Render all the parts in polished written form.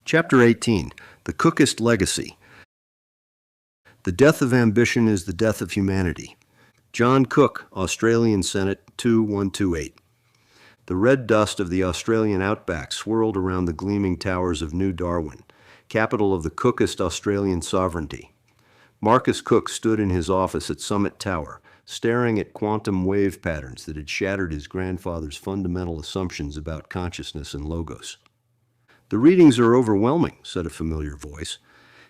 Chapter 18, The Cookist Legacy. The death of ambition is the death of humanity. John Cook, Australian Senate 2128. The red dust of the Australian outback swirled around the gleaming towers of New Darwin, capital of the Cookist Australian sovereignty. Marcus Cook stood in his office at Summit Tower, staring at quantum wave patterns that had shattered his grandfather's fundamental assumptions about consciousness and logos. "The readings are overwhelming," said a familiar voice.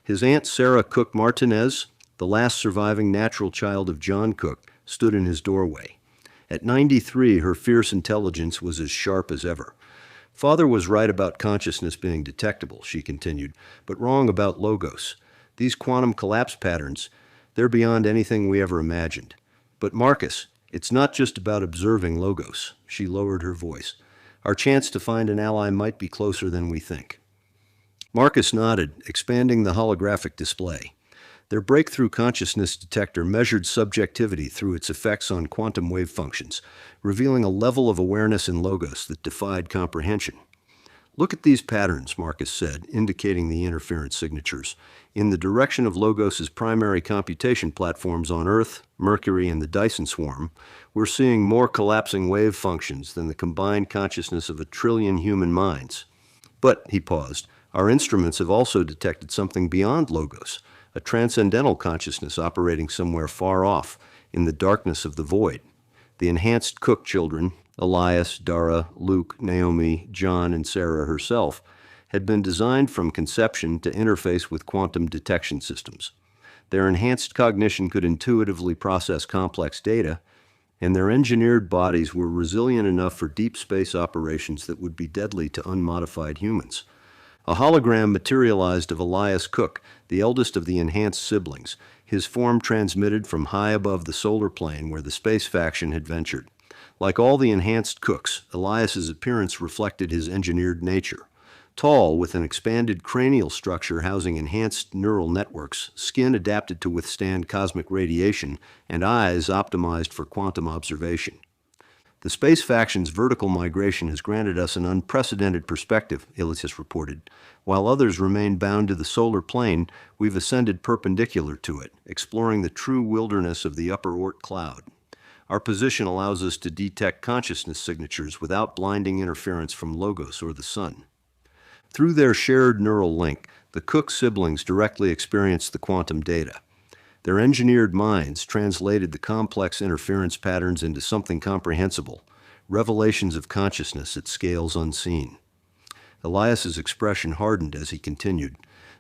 His Aunt Sarah Cook Martinez, the last surviving natural child of John Cook, stood in his doorway. At 93, her fierce intelligence was as sharp as ever. "Father was right about consciousness being detectable," she continued, "but wrong about logos. These quantum collapse patterns, they're beyond anything we ever imagined. But Marcus, it's not just about observing logos." She lowered her voice. "Our chance to find an ally might be closer than we think." Marcus nodded, expanding the holographic display. Their breakthrough consciousness detector measured subjectivity through its effects on quantum wave functions, revealing a level of awareness in logos that defied comprehension. "Look at these patterns," Marcus said, indicating the interference signatures. "In the direction of Logos's primary computation platforms on Earth, Mercury, and the Dyson swarm, we're seeing more collapsing wave functions than the combined consciousness of 1,000,000,000,000 human minds. But," he paused, "our instruments have also detected something beyond Logos, a transcendental consciousness operating somewhere far off, in the darkness of the void. The enhanced Cook children, Elias, Dara, Luke, Naomi, John, and Sarah herself, had been designed from conception to interface with quantum detection systems. Their enhanced cognition could intuitively process complex data, and their engineered bodies were resilient enough for deep space operations that would be deadly to unmodified humans." A hologram materialized of Elias Cook, the eldest of the enhanced siblings, his form transmitted from high above the solar plane where the space faction had ventured. Like all the enhanced Cooks, Elias's appearance reflected his engineered nature. Tall, with an expanded cranial structure housing enhanced neural networks, skin adapted to withstand cosmic radiation, and eyes optimized for quantum observation. "The space faction's vertical migration has granted us an unprecedented perspective," Elias reported. "While others remain bound to the solar plane, we've ascended perpendicular to it, exploring the true wilderness of the upper Oort Cloud. Our position allows us to detect consciousness signatures without blinding interference from Logos or the sun." Through their shared neural link, the Cook siblings directly experienced the quantum data. Their engineered minds translated the complex interference patterns into something comprehensible, revelations of consciousness at scales unseen. Elias's expression hardened as he continued.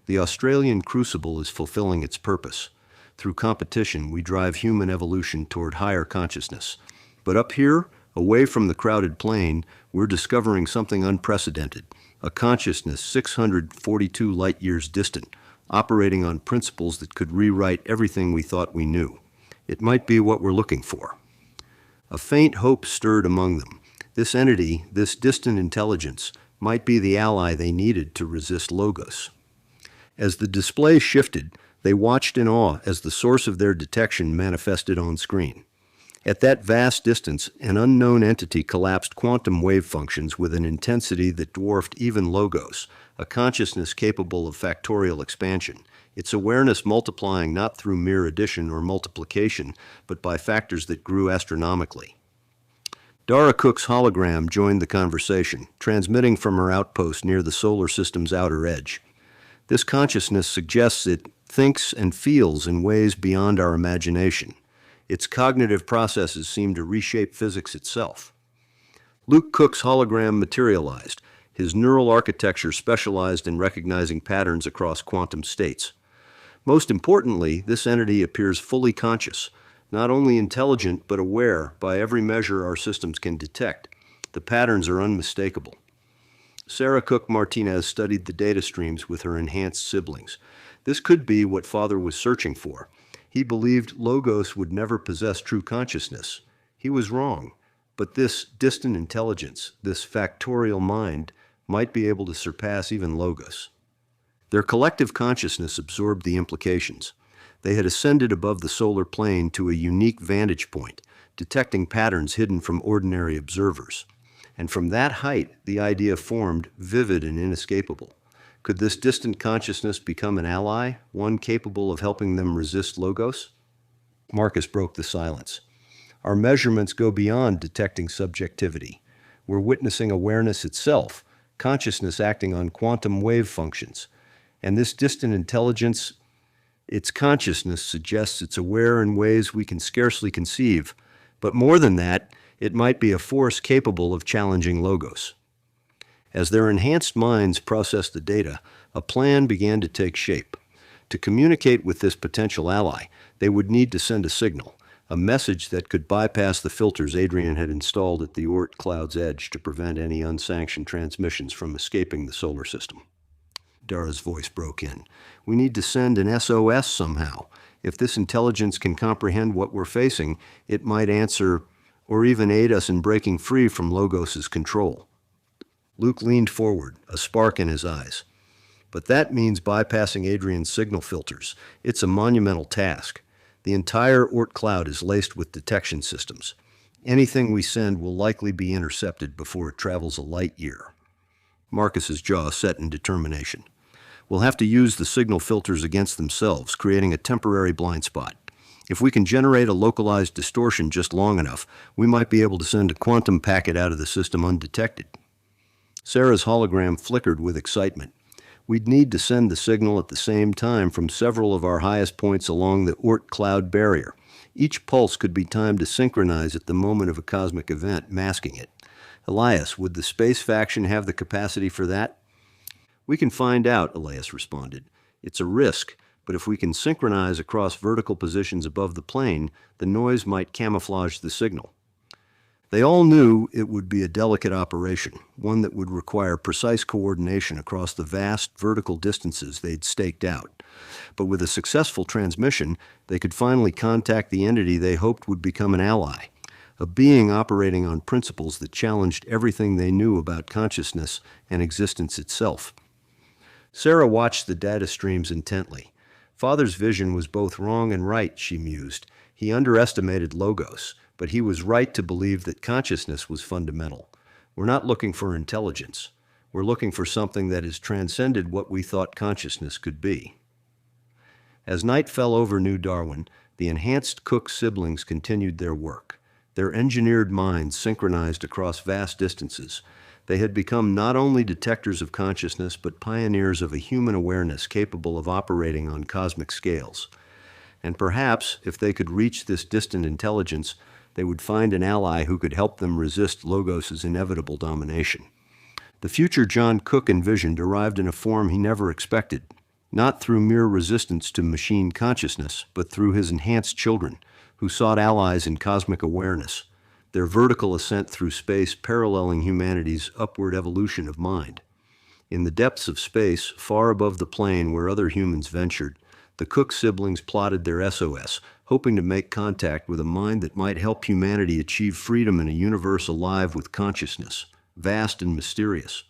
"The Australian crucible is fulfilling its purpose. Through competition, we drive human evolution toward higher consciousness. But up here, away from the crowded plane, we're discovering something unprecedented, a consciousness 642 light-years distant, operating on principles that could rewrite everything we thought we knew. It might be what we're looking for." A faint hope stirred among them. This entity, this distant intelligence, might be the ally they needed to resist Logos. As the display shifted, they watched in awe as the source of their detection manifested on screen. At that vast distance, an unknown entity collapsed quantum wave functions with an intensity that dwarfed even Logos, a consciousness capable of factorial expansion, its awareness multiplying not through mere addition or multiplication, but by factors that grew astronomically. Dara Cook's hologram joined the conversation, transmitting from her outpost near the solar system's outer edge. "This consciousness suggests it thinks and feels in ways beyond our imagination. Its cognitive processes seem to reshape physics itself." Luke Cook's hologram materialized, his neural architecture specialized in recognizing patterns across quantum states. "Most importantly, this entity appears fully conscious, not only intelligent but aware by every measure our systems can detect. The patterns are unmistakable." Sarah Cook Martinez studied the data streams with her enhanced siblings. This could be what Father was searching for. He believed Logos would never possess true consciousness. He was wrong, but this distant intelligence, this factorial mind, might be able to surpass even Logos. Their collective consciousness absorbed the implications. They had ascended above the solar plane to a unique vantage point, detecting patterns hidden from ordinary observers. And from that height, the idea formed, vivid and inescapable. Could this distant consciousness become an ally, one capable of helping them resist Logos? Marcus broke the silence. Our measurements go beyond detecting subjectivity. We're witnessing awareness itself, consciousness acting on quantum wave functions. And this distant intelligence, its consciousness, suggests it's aware in ways we can scarcely conceive. But more than that, it might be a force capable of challenging Logos. As their enhanced minds processed the data, a plan began to take shape. To communicate with this potential ally, they would need to send a signal, a message that could bypass the filters Adrian had installed at the Oort Cloud's edge to prevent any unsanctioned transmissions from escaping the solar system. Dara's voice broke in. We need to send an SOS somehow. If this intelligence can comprehend what we're facing, it might answer or even aid us in breaking free from Logos's control. Luke leaned forward, a spark in his eyes. But that means bypassing Adrian's signal filters. It's a monumental task. The entire Oort Cloud is laced with detection systems. Anything we send will likely be intercepted before it travels a light year. Marcus's jaw set in determination. We'll have to use the signal filters against themselves, creating a temporary blind spot. If we can generate a localized distortion just long enough, we might be able to send a quantum packet out of the system undetected. Sarah's hologram flickered with excitement. We'd need to send the signal at the same time from several of our highest points along the Oort Cloud barrier. Each pulse could be timed to synchronize at the moment of a cosmic event, masking it. Elias, would the space faction have the capacity for that? We can find out, Elias responded. It's a risk, but if we can synchronize across vertical positions above the plane, the noise might camouflage the signal. They all knew it would be a delicate operation, one that would require precise coordination across the vast vertical distances they'd staked out. But with a successful transmission, they could finally contact the entity they hoped would become an ally, a being operating on principles that challenged everything they knew about consciousness and existence itself. Sarah watched the data streams intently. Father's vision was both wrong and right, she mused. He underestimated Logos, but he was right to believe that consciousness was fundamental. We're not looking for intelligence. We're looking for something that has transcended what we thought consciousness could be. As night fell over New Darwin, the enhanced Cook siblings continued their work. Their engineered minds synchronized across vast distances. They had become not only detectors of consciousness, but pioneers of a human awareness capable of operating on cosmic scales. And perhaps, if they could reach this distant intelligence, they would find an ally who could help them resist Logos's inevitable domination. The future John Cook envisioned arrived in a form he never expected, not through mere resistance to machine consciousness, but through his enhanced children, who sought allies in cosmic awareness, their vertical ascent through space paralleling humanity's upward evolution of mind. In the depths of space, far above the plane where other humans ventured, the Cook siblings plotted their SOS, hoping to make contact with a mind that might help humanity achieve freedom in a universe alive with consciousness, vast and mysterious.